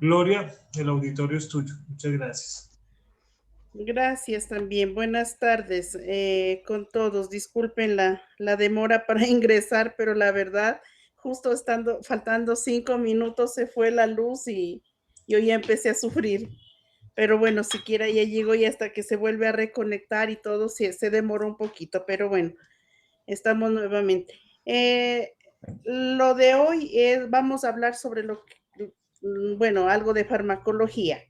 Gloria, el auditorio es tuyo. Muchas gracias. Gracias también. Buenas tardes con todos. Disculpen la demora para ingresar, pero la verdad, justo faltando 5 minutos se fue la luz y yo ya empecé a sufrir. Pero bueno, siquiera ya llegó y hasta que se vuelve a reconectar y todo, se demoró un poquito, pero bueno, estamos nuevamente. Lo de hoy es, vamos a hablar sobre bueno, algo de farmacología.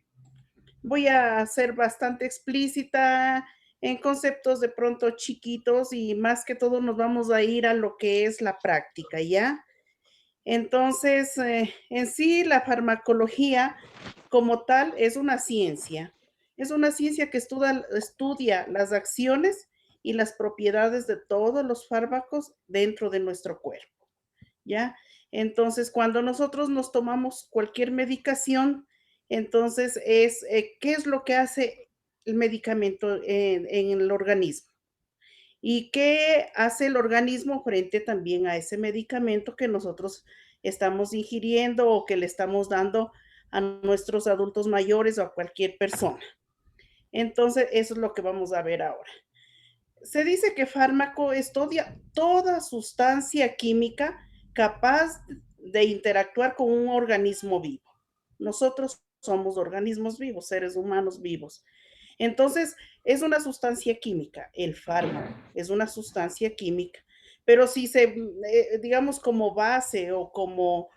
Voy a ser bastante explícita en conceptos de pronto chiquitos y más que todo nos vamos a ir a lo que es la práctica, ¿ya? Entonces, en sí, la farmacología como tal es una ciencia que estudia las acciones y las propiedades de todos los fármacos dentro de nuestro cuerpo, ¿ya? Entonces, cuando nosotros nos tomamos cualquier medicación, entonces ¿qué es lo que hace el medicamento en el organismo? ¿Y qué hace el organismo frente también a ese medicamento que nosotros estamos ingiriendo o que le estamos dando a nuestros adultos mayores o a cualquier persona? Entonces, eso es lo que vamos a ver ahora. Se dice que fármaco estudia toda sustancia química capaz de interactuar con un organismo vivo. Nosotros somos organismos vivos, seres humanos vivos. Entonces, es una sustancia química, el fármaco es una sustancia química, pero si digamos, como base o como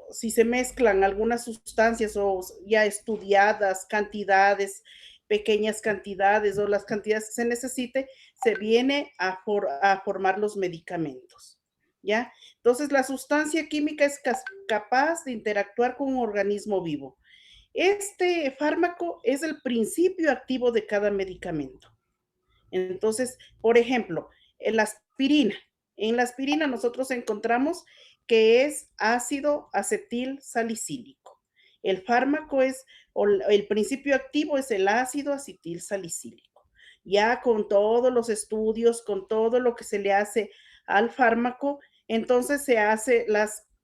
si se mezclan algunas sustancias o ya estudiadas cantidades, pequeñas cantidades o las cantidades que se necesite, se viene a formar los medicamentos, ¿ya? Entonces, la sustancia química es capaz de interactuar con un organismo vivo. Este fármaco es el principio activo de cada medicamento. Entonces, por ejemplo, en la aspirina nosotros encontramos que es ácido acetil salicílico. El fármaco o el principio activo es el ácido acetil salicílico. Ya con todos los estudios, con todo lo que se le hace al fármaco, entonces se hace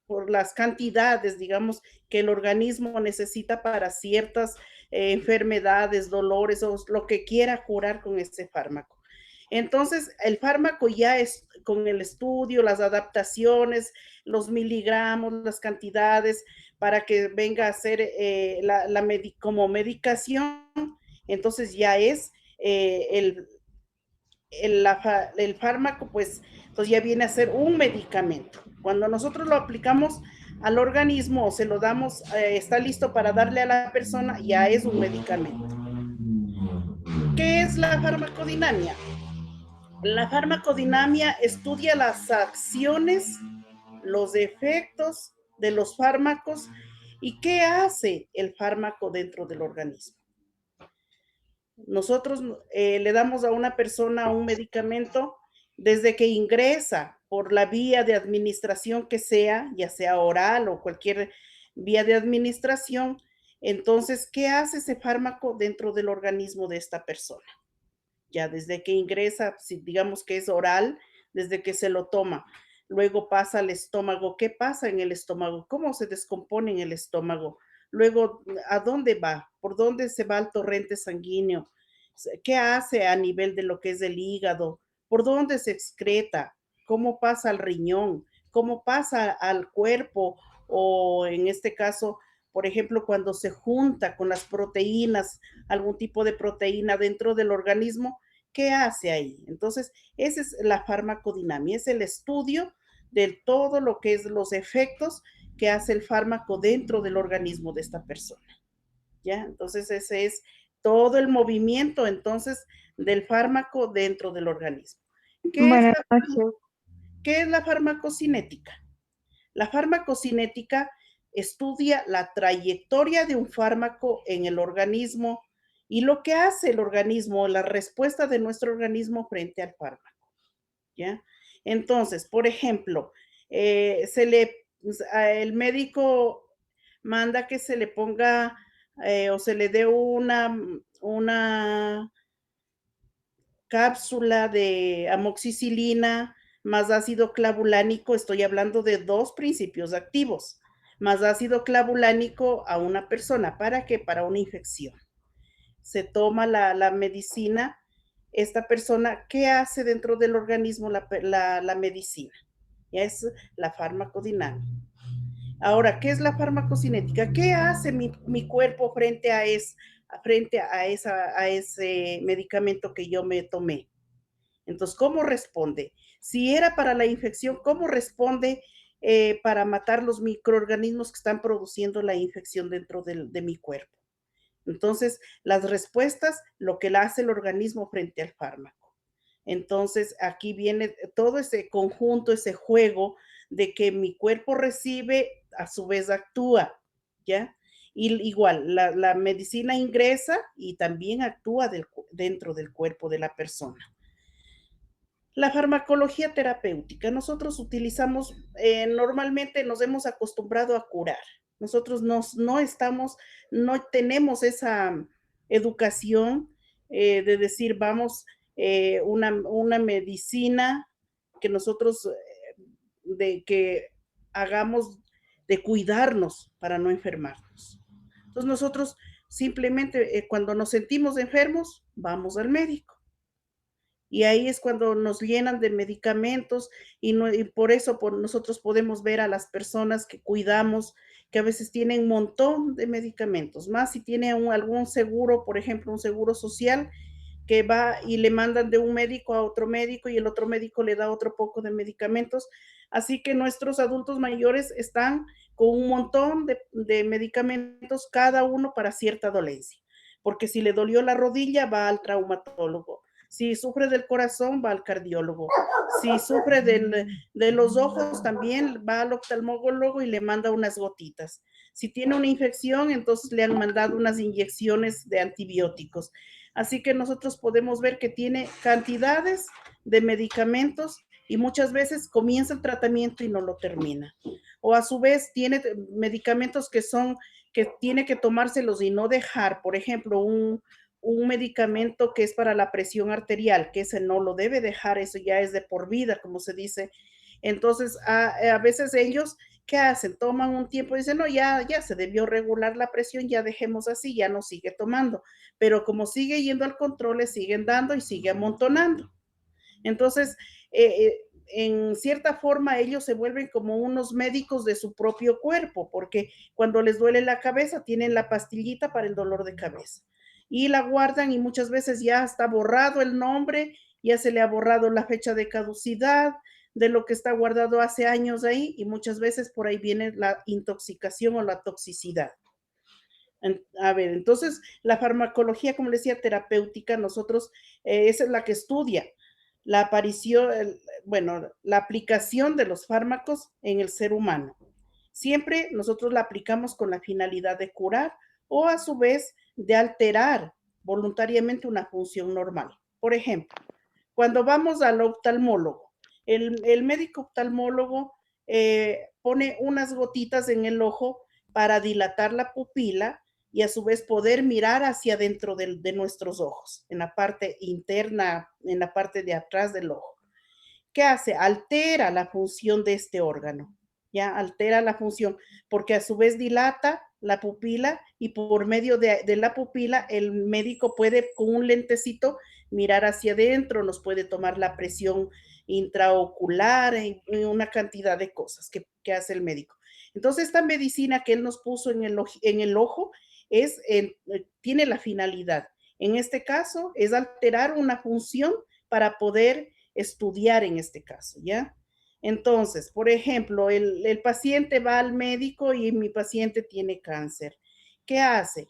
por las cantidades, digamos, que el organismo necesita para ciertas enfermedades, dolores o lo que quiera curar con este fármaco. Entonces, el fármaco ya es con el estudio, las adaptaciones, los miligramos, las cantidades, para que venga a ser como medicación, entonces ya es el fármaco, pues, entonces ya viene a ser un medicamento. Cuando nosotros lo aplicamos al organismo o se lo damos, está listo para darle a la persona, ya es un medicamento. ¿Qué es la farmacodinamia? La farmacodinamia estudia las acciones, los efectos de los fármacos y qué hace el fármaco dentro del organismo. Nosotros le damos a una persona un medicamento desde que ingresa por la vía de administración que sea, ya sea oral o cualquier vía de administración. Entonces, ¿qué hace ese fármaco dentro del organismo de esta persona? Ya desde que ingresa, si digamos que es oral, desde que se lo toma, luego pasa al estómago. ¿Qué pasa en el estómago? ¿Cómo se descompone en el estómago? Luego, ¿a dónde va? ¿Por dónde se va el torrente sanguíneo? ¿Qué hace a nivel de lo que es el hígado? ¿Por dónde se excreta? ¿Cómo pasa al riñón? ¿Cómo pasa al cuerpo? O en este caso, por ejemplo, cuando se junta con las proteínas, algún tipo de proteína dentro del organismo, ¿qué hace ahí? Entonces, esa es la farmacodinamia, es el estudio de todo lo que es los efectos que hace el fármaco dentro del organismo de esta persona. ¿Ya? Entonces, ese es todo el movimiento entonces del fármaco dentro del organismo. ¿Qué es Buenas la, noches. qué es la farmacocinética? La farmacocinética estudia la trayectoria de un fármaco en el organismo y lo que hace el organismo, la respuesta de nuestro organismo frente al fármaco, ¿ya? Entonces, por ejemplo, el médico manda que se le ponga o se le dé una cápsula de amoxicilina más ácido clavulánico, estoy hablando de dos principios activos. más ácido clavulánico a una persona. ¿Para qué? Para una infección. Se toma la medicina, esta persona, ¿qué hace dentro del organismo la medicina? Ya es la farmacodinámica. Ahora, ¿qué es la farmacocinética? ¿Qué hace mi cuerpo frente a ese medicamento que yo me tomé? Entonces, ¿cómo responde? Si era para la infección, ¿cómo responde para matar los microorganismos que están produciendo la infección dentro de mi cuerpo? Entonces, las respuestas, lo que hace el organismo frente al fármaco. Entonces, aquí viene todo ese conjunto, ese juego de que mi cuerpo recibe, a su vez actúa, ¿ya? Y igual, la medicina ingresa y también actúa dentro del cuerpo de la persona. La farmacología terapéutica, nosotros utilizamos, normalmente nos hemos acostumbrado a curar. Nosotros no tenemos esa educación de decir, vamos, una medicina que nosotros, de que hagamos, de cuidarnos para no enfermarnos. Entonces nosotros simplemente cuando nos sentimos enfermos, vamos al médico y ahí es cuando nos llenan de medicamentos y por eso nosotros podemos ver a las personas que cuidamos que a veces tienen un montón de medicamentos, más si tiene algún seguro, por ejemplo, un seguro social, que va y le mandan de un médico a otro médico y el otro médico le da otro poco de medicamentos. Así que nuestros adultos mayores están con un montón de medicamentos, cada uno para cierta dolencia. Porque si le dolió la rodilla, va al traumatólogo. Si sufre del corazón, va al cardiólogo. Si sufre de los ojos, también va al oftalmólogo y le manda unas gotitas. Si tiene una infección, entonces le han mandado unas inyecciones de antibióticos. Así que nosotros podemos ver que tiene cantidades de medicamentos y muchas veces comienza el tratamiento y no lo termina. O a su vez tiene medicamentos que tiene que tomárselos y no dejar. Por ejemplo, un medicamento que es para la presión arterial, que ese no lo debe dejar, eso ya es de por vida, como se dice. Entonces, a veces ellos, ¿qué hacen? Toman un tiempo y dicen, no, ya se debió regular la presión, ya dejemos así, ya no sigue tomando. Pero como sigue yendo al control, le siguen dando y sigue amontonando. Entonces, en cierta forma, ellos se vuelven como unos médicos de su propio cuerpo, porque cuando les duele la cabeza, tienen la pastillita para el dolor de cabeza. Y la guardan y muchas veces ya está borrado el nombre, ya se le ha borrado la fecha de caducidad de lo que está guardado hace años ahí y muchas veces por ahí viene la intoxicación o la toxicidad. A ver, entonces la farmacología, como les decía, terapéutica, nosotros, esa es la que estudia la aparición, bueno, la aplicación de los fármacos en el ser humano. Siempre nosotros la aplicamos con la finalidad de curar o a su vez de alterar voluntariamente una función normal. Por ejemplo, cuando vamos al oftalmólogo, el médico oftalmólogo pone unas gotitas en el ojo para dilatar la pupila y a su vez poder mirar hacia adentro de nuestros ojos, en la parte interna, en la parte de atrás del ojo. ¿Qué hace? Altera la función de este órgano, ¿ya? Altera la función, porque a su vez dilata la pupila y por medio de la pupila el médico puede con un lentecito mirar hacia adentro, nos puede tomar la presión intraocular y una cantidad de cosas que hace el médico. Entonces, esta medicina que él nos puso en el ojo tiene la finalidad. En este caso, es alterar una función para poder estudiar en este caso, ¿ya? Entonces, por ejemplo, el paciente va al médico y mi paciente tiene cáncer. ¿Qué hace?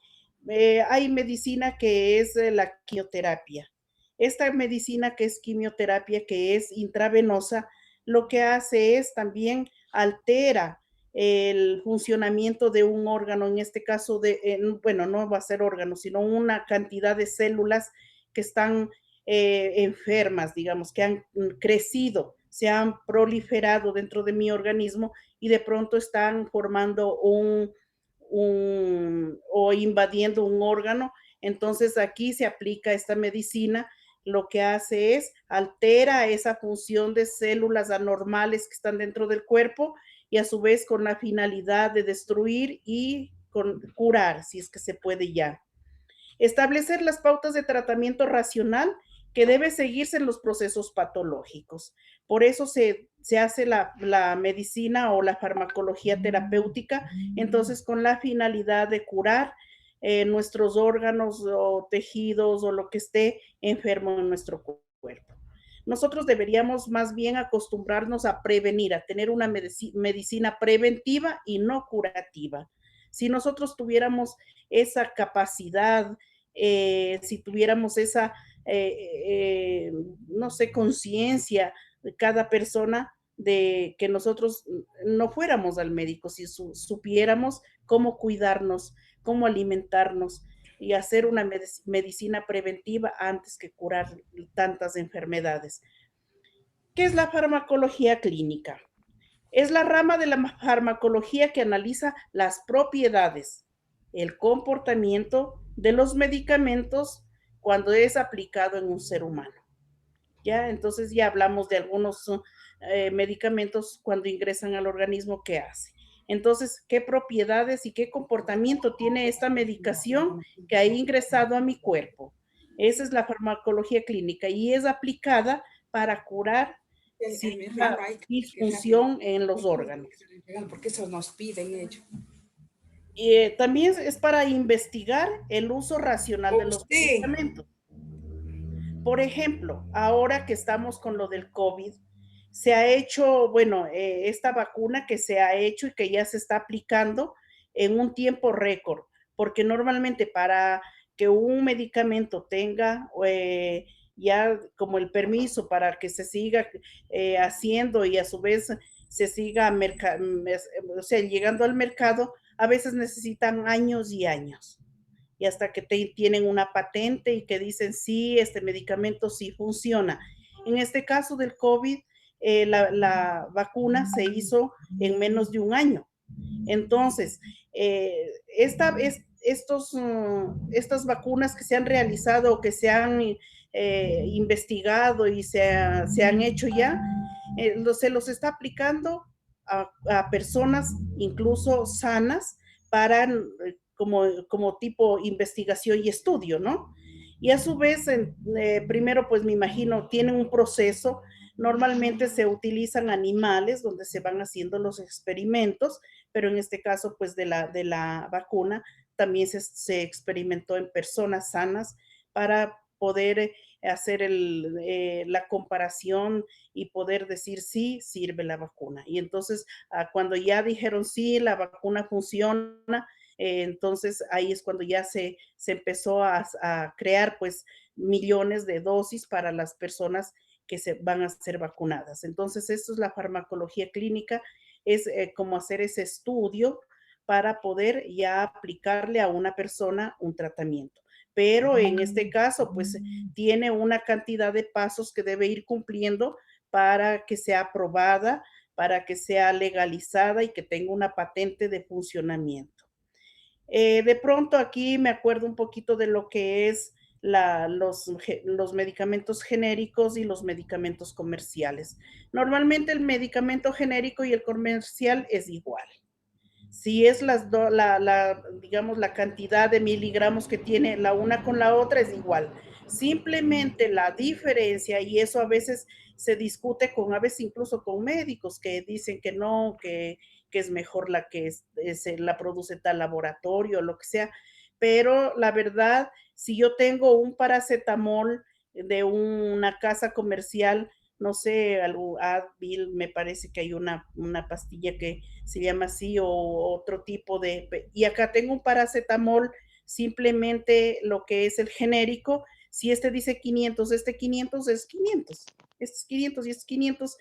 Hay medicina que es la quimioterapia. Esta medicina que es quimioterapia, que es intravenosa, lo que hace es también altera el funcionamiento de un órgano, en este caso bueno, no va a ser órgano, sino una cantidad de células que están enfermas, digamos, que han crecido, se han proliferado dentro de mi organismo y de pronto están formando o invadiendo un órgano. Entonces aquí se aplica esta medicina, lo que hace es altera esa función de células anormales que están dentro del cuerpo y a su vez con la finalidad de destruir y curar, si es que se puede ya. Establecer las pautas de tratamiento racional que debe seguirse en los procesos patológicos. Por eso se hace la medicina o la farmacología terapéutica, entonces con la finalidad de curar nuestros órganos o tejidos o lo que esté enfermo en nuestro cuerpo. Nosotros deberíamos más bien acostumbrarnos a prevenir, a tener una medicina preventiva y no curativa. Si nosotros tuviéramos esa capacidad, si tuviéramos esa, no sé, conciencia de cada persona de que nosotros no fuéramos al médico, si supiéramos cómo cuidarnos, cómo alimentarnos y hacer una medicina preventiva antes que curar tantas enfermedades. ¿Qué es la farmacología clínica? Es la rama de la farmacología que analiza las propiedades, el comportamiento de los medicamentos cuando es aplicado en un ser humano. ¿Ya? Entonces ya hablamos de algunos medicamentos cuando ingresan al organismo, ¿qué hace? Entonces, ¿qué propiedades y qué comportamiento tiene esta medicación que ha ingresado a mi cuerpo? Esa es la farmacología clínica y es aplicada para curar cierta disfunción en los órganos. Porque eso nos piden ellos. Y también es para investigar el uso racional de los medicamentos. Por ejemplo, ahora que estamos con lo del COVID, se ha hecho, bueno, esta vacuna que se ha hecho y que ya se está aplicando en un tiempo récord, porque normalmente para que un medicamento tenga ya como el permiso para que se siga haciendo y a su vez se siga o sea, llegando al mercado, a veces necesitan años y años. Y hasta que tienen una patente y que dicen, sí, este medicamento sí funciona. En este caso del COVID, la vacuna se hizo en menos de un año. Entonces, estas vacunas que se han realizado o que se han investigado y se han hecho ya, se los está aplicando a personas incluso sanas para como tipo investigación y estudio, ¿no? Y a su vez, primero, pues me imagino, tienen un proceso, normalmente se utilizan animales donde se van haciendo los experimentos, pero en este caso, pues de la vacuna, también se experimentó en personas sanas para poder hacer la comparación y poder decir sí, sirve la vacuna. Y entonces, cuando ya dijeron sí, la vacuna funciona, entonces ahí es cuando ya se empezó a crear pues millones de dosis para las personas que se van a ser vacunadas. Entonces, esto es la farmacología clínica, es como hacer ese estudio para poder ya aplicarle a una persona un tratamiento. Pero en este caso, pues tiene una cantidad de pasos que debe ir cumpliendo para que sea aprobada, para que sea legalizada y que tenga una patente de funcionamiento. De pronto aquí me acuerdo un poquito de lo que es los medicamentos genéricos y los medicamentos comerciales. Normalmente el medicamento genérico y el comercial es igual. Si es digamos, la cantidad de miligramos que tiene la una con la otra es igual. Simplemente la diferencia, y eso a veces se discute a veces incluso con médicos que dicen que no, que es mejor la que la produce tal laboratorio, lo que sea. Pero la verdad, si yo tengo un paracetamol de una casa comercial, no sé, Advil, me parece que hay una pastilla que se llama así o otro tipo y acá tengo un paracetamol, simplemente lo que es el genérico, si este dice 500, este 500 es 500, este es 500 y este es 500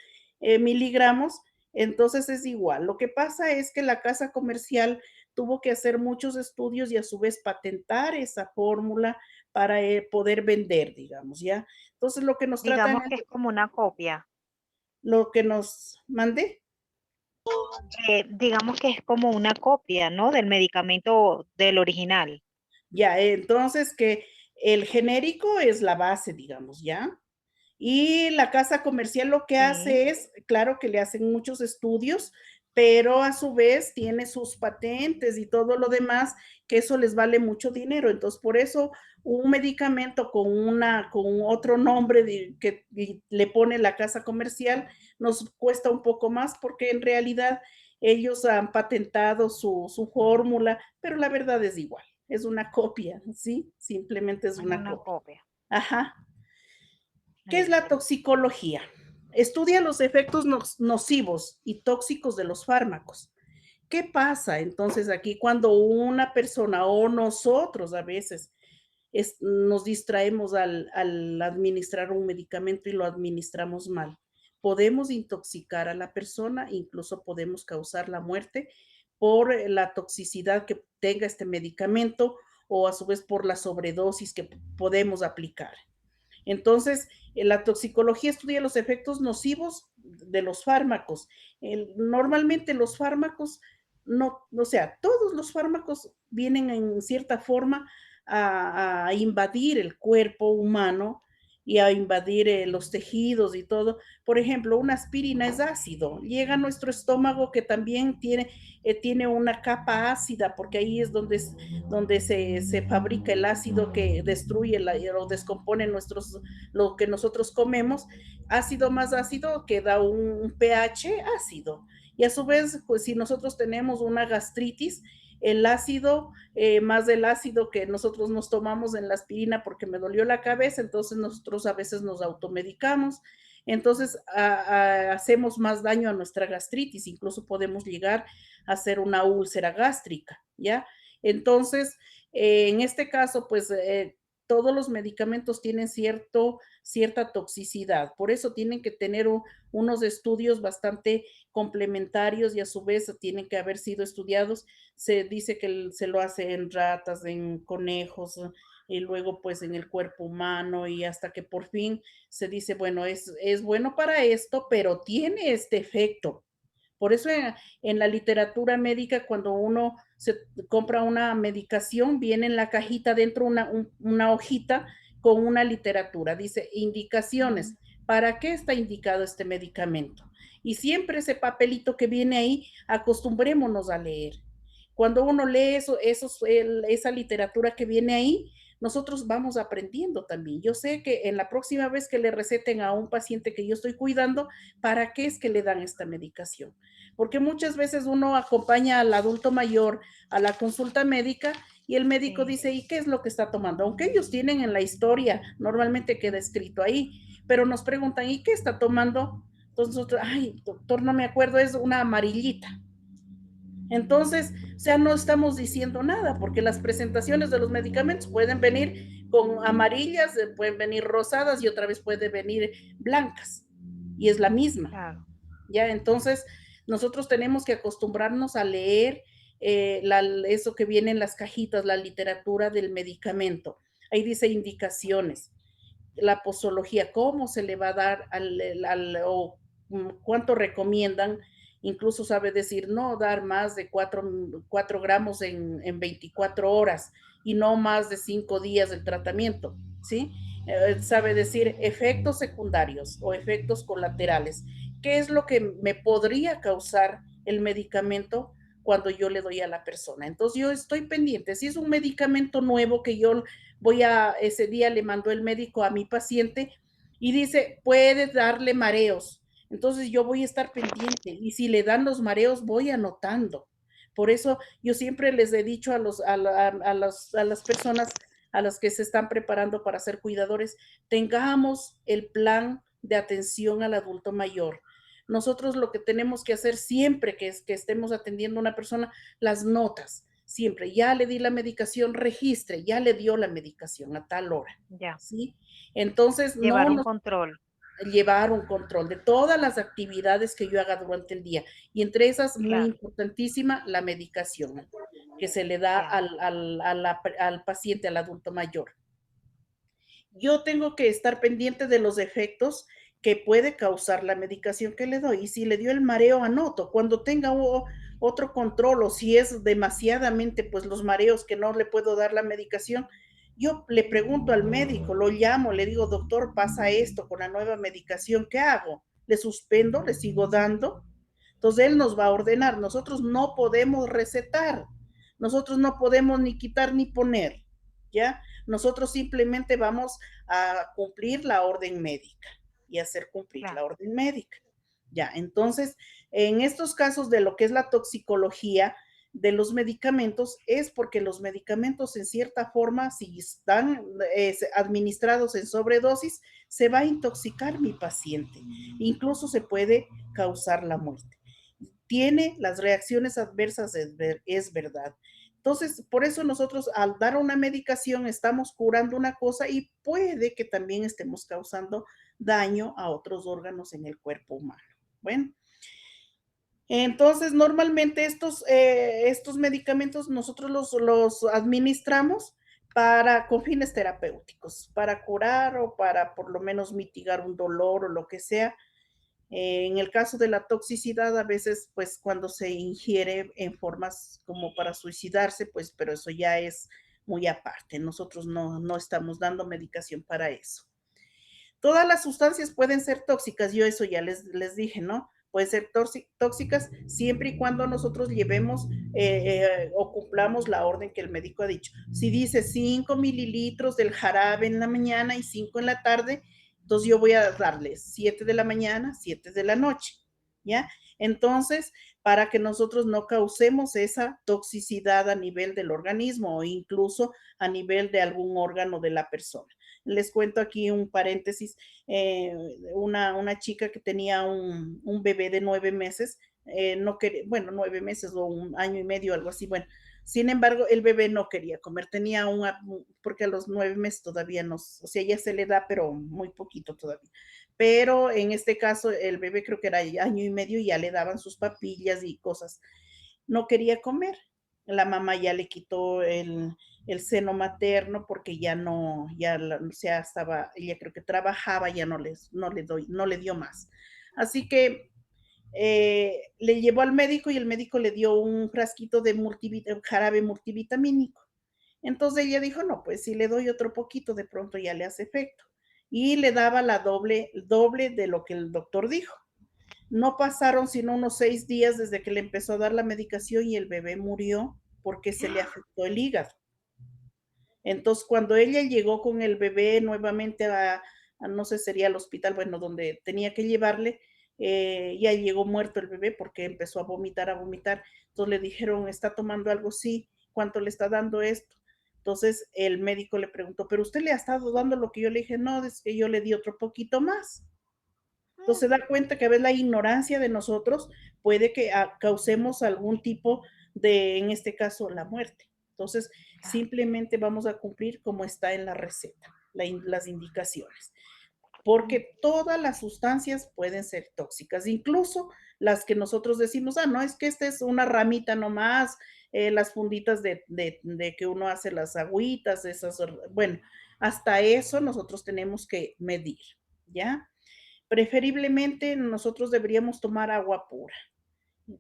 miligramos, entonces es igual. Lo que pasa es que la casa comercial tuvo que hacer muchos estudios y a su vez patentar esa fórmula para poder vender, digamos, ¿ya? Entonces lo que nos tratan... Digamos que es como una copia. Lo que nos mande. Digamos que es como una copia, ¿no? Del medicamento del original. Ya, entonces que el genérico es la base, digamos, ¿ya? Y la casa comercial lo que hace es, claro que le hacen muchos estudios pero a su vez tiene sus patentes y todo lo demás, que eso les vale mucho dinero. Entonces, por eso un medicamento con otro nombre que le pone la casa comercial nos cuesta un poco más porque en realidad ellos han patentado su fórmula, pero la verdad es igual, es una copia, ¿sí? Simplemente es Es una una copia. copia. Ajá. ¿Qué es Listo. la toxicología? Estudia los efectos nocivos y tóxicos de los fármacos. ¿Qué pasa entonces aquí cuando una persona o nosotros a veces nos distraemos al administrar un medicamento y lo administramos mal? Podemos intoxicar a la persona, incluso podemos causar la muerte por la toxicidad que tenga este medicamento o a su vez por la sobredosis que podemos aplicar. Entonces, la toxicología estudia los efectos nocivos de los fármacos. Normalmente los fármacos, no, o sea, todos los fármacos vienen en cierta forma a invadir el cuerpo humano y a invadir los tejidos y todo. Por ejemplo, una aspirina es ácido, llega a nuestro estómago que también tiene una capa ácida, porque ahí es donde se fabrica el ácido que destruye o descompone lo que nosotros comemos. Ácido más ácido que da un pH ácido. Y a su vez, pues si nosotros tenemos una gastritis, el ácido, más del ácido que nosotros nos tomamos en la aspirina porque me dolió la cabeza, entonces nosotros a veces nos automedicamos, entonces hacemos más daño a nuestra gastritis, incluso podemos llegar a hacer una úlcera gástrica, ¿ya? Entonces, en este caso, pues todos los medicamentos tienen cierta toxicidad, por eso tienen que tener unos estudios bastante complementarios y a su vez tienen que haber sido estudiados. Se dice que se lo hace en ratas, en conejos, y luego pues en el cuerpo humano y hasta que por fin se dice, bueno, es bueno para esto, pero tiene este efecto. Por eso en la literatura médica, cuando uno se compra una medicación, viene en la cajita dentro una hojita con una literatura. Dice indicaciones. ¿Para qué está indicado este medicamento? Y siempre ese papelito que viene ahí, acostumbrémonos a leer. Cuando uno lee esa literatura que viene ahí, nosotros vamos aprendiendo también. Yo sé que en la próxima vez que le receten a un paciente que yo estoy cuidando, ¿para qué es que le dan esta medicación? Porque muchas veces uno acompaña al adulto mayor a la consulta médica y el médico dice, ¿y qué es lo que está tomando? Aunque ellos tienen en la historia, normalmente queda escrito ahí, pero nos preguntan, ¿y qué está tomando? Entonces nosotros, ay, doctor, no me acuerdo, es una amarillita. Entonces, o sea, no estamos diciendo nada, porque las presentaciones de los medicamentos pueden venir con amarillas, pueden venir rosadas y otra vez pueden venir blancas, y es la misma. Claro. ¿Ya? Entonces, nosotros tenemos que acostumbrarnos a leer eso que viene en las cajitas, la literatura del medicamento. Ahí dice indicaciones, la posología, cómo se le va a dar o cuánto recomiendan. Incluso sabe decir no dar más de 4 gramos en 24 horas y no más de 5 días del tratamiento, ¿sí? Sabe decir efectos secundarios o efectos colaterales. ¿Qué es lo que me podría causar el medicamento cuando yo le doy a la persona? Entonces yo estoy pendiente. Si es un medicamento nuevo que yo ese día le mandó el médico a mi paciente y dice, puede darle mareos. Entonces yo voy a estar pendiente y si le dan los mareos voy anotando. Por eso yo siempre les he dicho a las personas a las que se están preparando para ser cuidadores, tengamos el plan de atención al adulto mayor. Nosotros lo que tenemos que hacer siempre que estemos atendiendo a una persona, las notas, siempre, ya le di la medicación, registre, ya le dio la medicación a tal hora, Ya. ¿sí? Entonces, Llevar un control. llevar un control de todas las actividades que yo haga durante el día. Y entre esas, muy Claro. importantísima, la medicación que se le da al paciente, al adulto mayor. Yo tengo que estar pendiente de los efectos que puede causar la medicación que le doy. Y si le dio el mareo, anoto. Cuando tenga otro control o si es demasiadamente, pues los mareos que no le puedo dar la medicación, yo le pregunto al médico, lo llamo, le digo, doctor, pasa esto con la nueva medicación, ¿qué hago? ¿Le suspendo? ¿Le sigo dando? Entonces él nos va a ordenar. Nosotros no podemos recetar. Nosotros no podemos ni quitar ni poner, ¿ya? Nosotros simplemente vamos a cumplir la orden médica y hacer cumplir Claro. la orden médica. Ya, entonces, en estos casos de lo que es la toxicología de los medicamentos, es porque los medicamentos en cierta forma, si están administrados en sobredosis, se va a intoxicar mi paciente. Incluso se puede causar la muerte. Tiene las reacciones adversas, es verdad. Entonces, por eso nosotros al dar una medicación estamos curando una cosa y puede que también estemos causando daño a otros órganos en el cuerpo humano. Bueno, entonces normalmente estos medicamentos nosotros los administramos con fines terapéuticos, para curar o para por lo menos mitigar un dolor o lo que sea. En el caso de la toxicidad, a veces, pues cuando se ingiere en formas como para suicidarse, pues, pero eso ya es muy aparte. Nosotros no estamos dando medicación para eso. Todas las sustancias pueden ser tóxicas, yo eso ya les dije, ¿no? Pueden ser tóxicas siempre y cuando nosotros llevemos o cumplamos la orden que el médico ha dicho. Si dice 5 mililitros del jarabe en la mañana y 5 en la tarde, entonces yo voy a darles 7 de la mañana, 7 de la noche, ¿ya? Entonces, para que nosotros no causemos esa toxicidad a nivel del organismo o incluso a nivel de algún órgano de la persona. Les cuento aquí un paréntesis, una chica que tenía un bebé de 9 meses, no quería, bueno, 9 meses o un año y medio, algo así, bueno. Sin embargo, el bebé no quería comer, tenía porque a los 9 meses todavía no, o sea, ya se le da, pero muy poquito todavía. Pero en este caso, el bebé creo que era año y medio y ya le daban sus papillas y cosas. No quería comer. La mamá ya le quitó el seno materno porque ya no, o sea, ella creo que trabajaba, ya no le dio más. Así que le llevó al médico y el médico le dio un frasquito de jarabe multivitamínico. Entonces ella dijo, no, pues si le doy otro poquito, de pronto ya le hace efecto. Y le daba el doble de lo que el doctor dijo. No pasaron sino unos 6 días desde que le empezó a dar la medicación y el bebé murió porque se le afectó el hígado. Entonces, cuando ella llegó con el bebé nuevamente no sé, sería al hospital, bueno, donde tenía que llevarle, ya llegó muerto el bebé porque empezó a vomitar, a vomitar. Entonces le dijeron, ¿está tomando algo? Sí. ¿Cuánto le está dando esto? Entonces el médico le preguntó, ¿pero usted le ha estado dando lo que yo le dije? No, es que yo le di otro poquito más. Entonces se da cuenta que a veces la ignorancia de nosotros puede que causemos algún tipo de, en este caso, la muerte. Entonces, simplemente vamos a cumplir como está en la receta, las indicaciones. Porque todas las sustancias pueden ser tóxicas, incluso las que nosotros decimos, no, es que esta es una ramita nomás, las funditas de que uno hace las agüitas, esas, bueno, hasta eso nosotros tenemos que medir, ¿ya? Preferiblemente nosotros deberíamos tomar agua pura,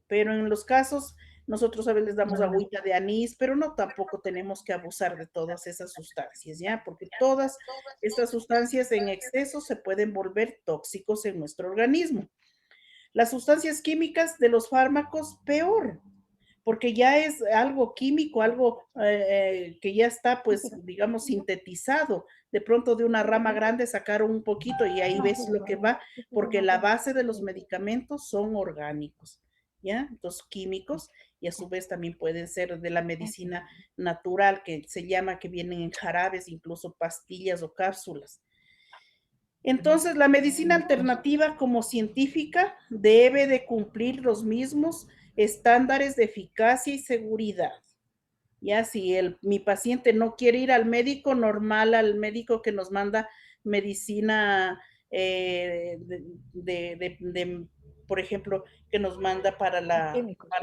pero en los casos nosotros a veces les damos agüita de anís, pero no tampoco tenemos que abusar de todas esas sustancias, ¿ya? Porque todas estas sustancias en exceso se pueden volver tóxicos en nuestro organismo. Las sustancias químicas de los fármacos, peor, porque ya es algo químico, algo que ya está, pues, digamos, sintetizado. De pronto de una rama grande sacaron un poquito y ahí ves lo que va, porque la base de los medicamentos son orgánicos, ¿ya? Entonces, químicos, y a su vez también pueden ser de la medicina natural, que se llama, que vienen en jarabes, incluso pastillas o cápsulas. Entonces, la medicina alternativa como científica debe de cumplir los mismos estándares de eficacia y seguridad. Ya si mi paciente no quiere ir al médico normal, al médico que nos manda medicina por ejemplo, que nos manda para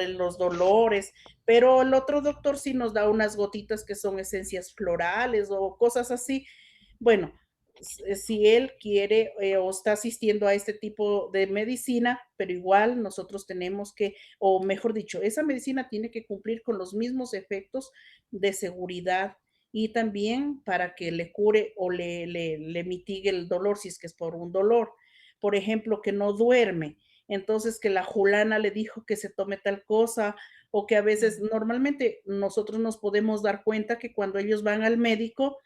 los dolores, pero el otro doctor sí nos da unas gotitas que son esencias florales o cosas así. Bueno, si él quiere o está asistiendo a este tipo de medicina, pero igual nosotros tenemos que, o mejor dicho, esa medicina tiene que cumplir con los mismos efectos de seguridad y también para que le cure o le mitigue el dolor si es que es por un dolor. Por ejemplo, que no duerme, entonces que la fulana le dijo que se tome tal cosa, o que a veces normalmente nosotros nos podemos dar cuenta que cuando ellos van al médico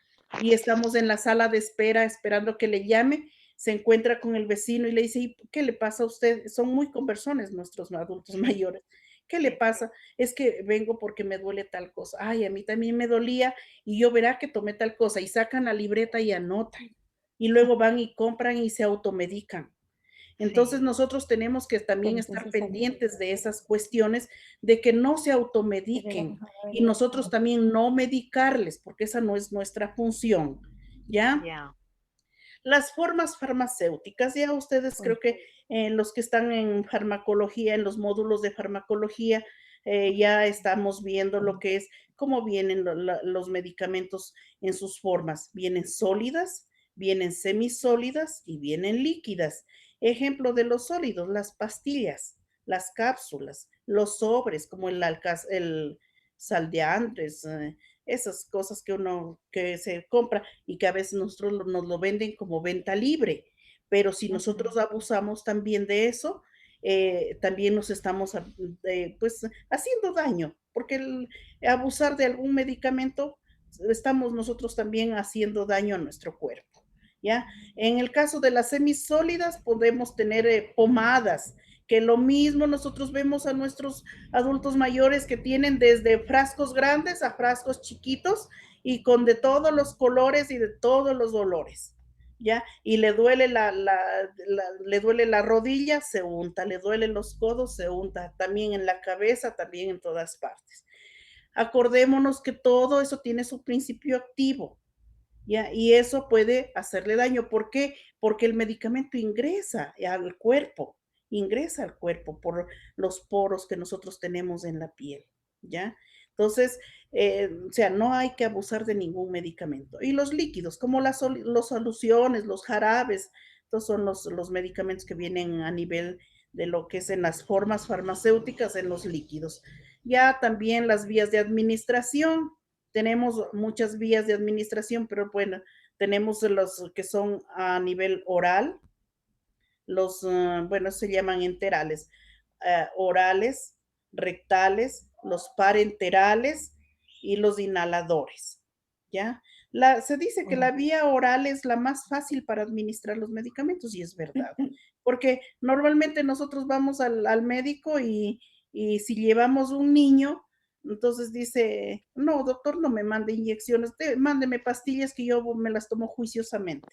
y estamos en la sala de espera esperando que le llame, se encuentra con el vecino y le dice: "¿Y qué le pasa a usted?". Son muy conversones nuestros adultos mayores. "¿Qué le pasa?". "Es que vengo porque me duele tal cosa". "Ay, a mí también me dolía y yo verá que tomé tal cosa", y sacan la libreta y anotan. Y luego van y compran y se automedican. Entonces Sí, nosotros tenemos que Pero también estar entonces ahí pendientes de esas cuestiones, de que no se automediquen y nosotros también no medicarles, porque esa no es nuestra función, ¿ya? ya. Las formas farmacéuticas, ya ustedes creo que los que están en farmacología, en los módulos de farmacología, ya estamos viendo lo que es cómo vienen los medicamentos en sus formas. Vienen sólidas, vienen semisólidas y vienen líquidas. Ejemplo de los sólidos, las pastillas, las cápsulas, los sobres, como el sal de Andres, esas cosas que uno que se compra y que a veces nosotros nos lo venden como venta libre, pero si nosotros abusamos también de eso, también nos estamos pues haciendo daño, porque el abusar de algún medicamento, estamos nosotros también haciendo daño a nuestro cuerpo, ¿ya? En el caso de las semisólidas podemos tener pomadas, que lo mismo nosotros vemos a nuestros adultos mayores que tienen desde frascos grandes a frascos chiquitos y con de todos los colores y de todos los dolores, ¿ya? Y le duele le duele la rodilla, se unta, le duelen los codos, se unta, también en la cabeza, también en todas partes. Acordémonos que todo eso tiene su principio activo, ¿ya? Y eso puede hacerle daño. ¿Por qué? Porque el medicamento ingresa al cuerpo por los poros que nosotros tenemos en la piel, ¿ya? Entonces, o sea, no hay que abusar de ningún medicamento. Y los líquidos, como las soluciones, los jarabes, estos son los medicamentos que vienen a nivel de lo que es en las formas farmacéuticas, en los líquidos. Ya también las vías de administración, tenemos muchas vías de administración, pero bueno, tenemos los que son a nivel oral, bueno, se llaman enterales, orales, rectales, los parenterales y los inhaladores, ¿ya? Se dice que la vía oral es la más fácil para administrar los medicamentos y es verdad, porque normalmente nosotros vamos al médico y si llevamos un niño, entonces dice, no, doctor, no me mande inyecciones, mándeme pastillas que yo me las tomo juiciosamente,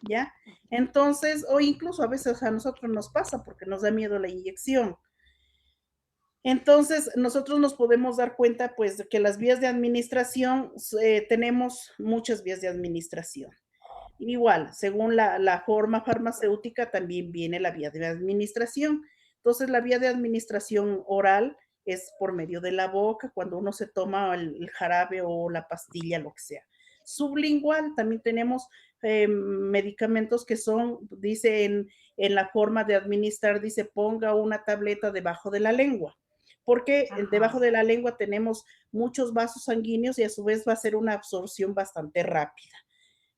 ¿ya? Entonces, o incluso a veces a nosotros nos pasa porque nos da miedo la inyección. Entonces, nosotros nos podemos dar cuenta, pues, de que las vías de administración, tenemos muchas vías de administración. Igual, según la forma farmacéutica, también viene la vía de administración. Entonces, la vía de administración oral es por medio de la boca, cuando uno se toma el jarabe o la pastilla, lo que sea. Sublingual, también tenemos medicamentos que son, dice en la forma de administrar, dice ponga una tableta debajo de la lengua, porque debajo Ajá. de la lengua tenemos muchos vasos sanguíneos y a su vez va a ser una absorción bastante rápida.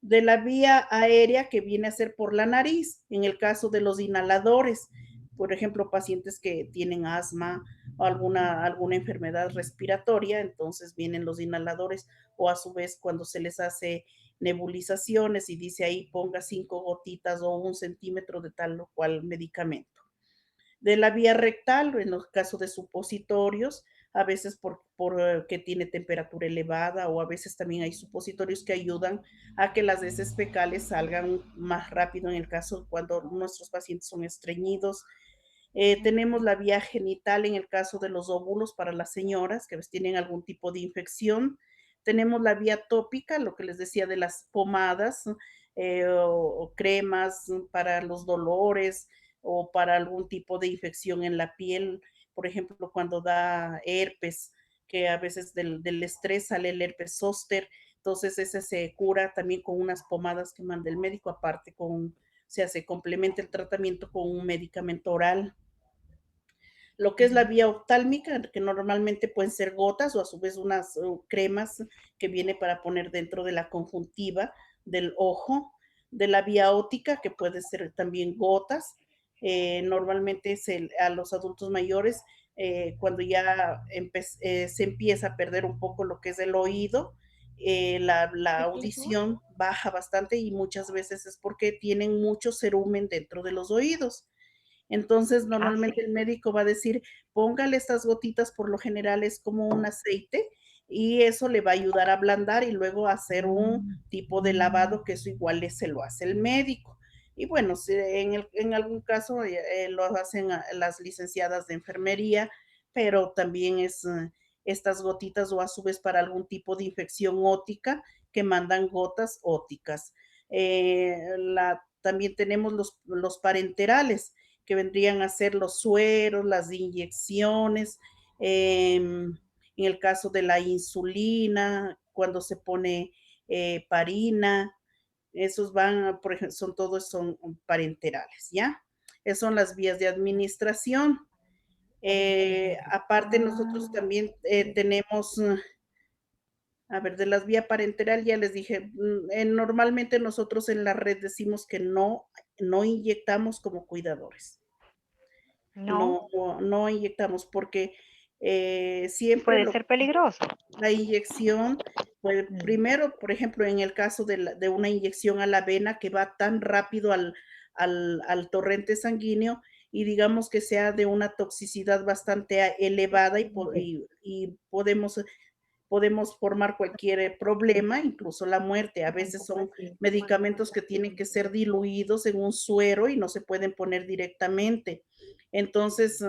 De la vía aérea que viene a ser por la nariz, en el caso de los inhaladores, por ejemplo, pacientes que tienen asma o alguna enfermedad respiratoria, entonces vienen los inhaladores o a su vez cuando se les hace nebulizaciones y dice ahí ponga 5 gotitas o 1 centímetro de tal o cual medicamento. De la vía rectal, en los casos de supositorios, a veces porque tiene temperatura elevada o a veces también hay supositorios que ayudan a que las heces fecales salgan más rápido en el caso cuando nuestros pacientes son estreñidos. Tenemos la vía genital en el caso de los óvulos para las señoras que tienen algún tipo de infección. Tenemos la vía tópica, lo que les decía de las pomadas o cremas para los dolores o para algún tipo de infección en la piel, por ejemplo, cuando da herpes, que a veces del estrés sale el herpes zóster, entonces ese se cura también con unas pomadas que manda el médico, aparte o sea, se complementa el tratamiento con un medicamento oral. Lo que es la vía oftálmica, que normalmente pueden ser gotas o a su vez unas cremas que viene para poner dentro de la conjuntiva del ojo, de la vía óptica, que puede ser también gotas, Normalmente a los adultos mayores, cuando ya se empieza a perder un poco lo que es el oído, la audición baja bastante y muchas veces es porque tienen mucho cerumen dentro de los oídos. Entonces, normalmente el médico va a decir, póngale estas gotitas, por lo general es como un aceite, y eso le va a ayudar a ablandar y luego a hacer un tipo de lavado, que eso igual se lo hace el médico. Y bueno, si en algún caso lo hacen las licenciadas de enfermería, pero también es estas gotitas o a su vez para algún tipo de infección ótica que mandan gotas óticas. También tenemos los parenterales, que vendrían a ser los sueros, las inyecciones, en el caso de la insulina, cuando se pone parina, esos van, por ejemplo, son parenterales, ¿ya? Esas son las vías de administración. Aparte, nosotros también tenemos, a ver, de las vías parenteral, ya les dije, normalmente nosotros en la red decimos que no inyectamos como cuidadores. No, No inyectamos porque siempre puede ser peligroso. la inyección, pues Mm. primero, por ejemplo, en el caso de una inyección a la vena que va tan rápido al torrente sanguíneo y digamos que sea de una toxicidad bastante elevada y podemos formar cualquier problema, incluso la muerte. A veces son medicamentos que tienen que ser diluidos en un suero y no se pueden poner directamente. Entonces,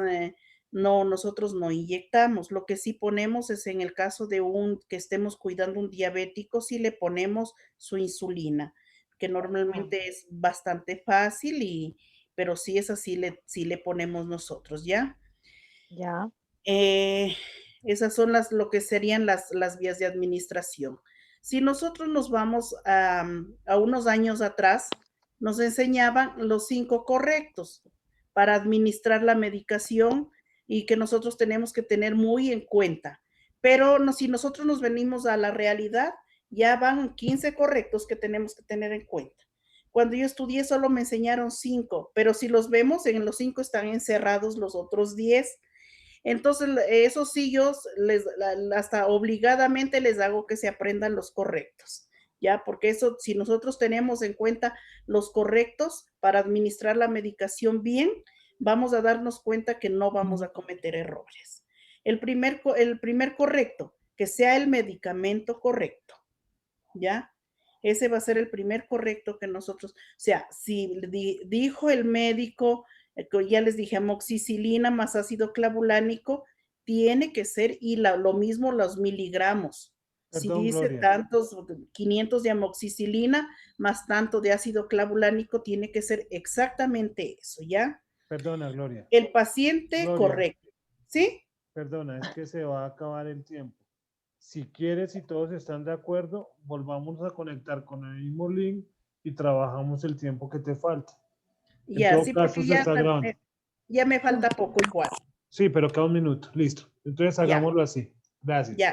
no, nosotros no inyectamos. Lo que sí ponemos es en el caso de que estemos cuidando un diabético, sí le ponemos su insulina, que normalmente es bastante fácil, pero sí es así, sí le ponemos nosotros, ¿ya? Ya. Esas son lo que serían las vías de administración. Si nosotros nos vamos a unos años atrás, nos enseñaban los 5 correctos para administrar la medicación y que nosotros tenemos que tener muy en cuenta. Pero si nosotros nos venimos a la realidad, ya van 15 correctos que tenemos que tener en cuenta. Cuando yo estudié solo me enseñaron 5, pero si los vemos, en los 5 están encerrados los otros 10. Entonces, eso sí, yo hasta obligadamente les hago que se aprendan los correctos, ¿ya? Porque eso, si nosotros tenemos en cuenta los correctos para administrar la medicación bien, vamos a darnos cuenta que no vamos a cometer errores. El primer correcto, que sea el medicamento correcto, ¿ya? Ese va a ser el primer correcto que nosotros, o sea, si dijo el médico, ya les dije, amoxicilina más ácido clavulánico, tiene que ser, y lo mismo los miligramos. Si Perdón, dice Gloria. tantos, 500 de amoxicilina más tanto de ácido clavulánico, tiene que ser exactamente eso, ¿ya? Perdona, Gloria. El paciente Gloria. correcto, ¿sí? Perdona, es que se va a acabar el tiempo. Si quieres, si todos están de acuerdo, volvamos a conectar con el mismo link y trabajamos el tiempo que te falta. Ya, todo sí, caso, porque se está grabando. ya me falta poco igual. Sí, pero cada un minuto. Listo. Entonces Ya. hagámoslo así. Gracias. Ya.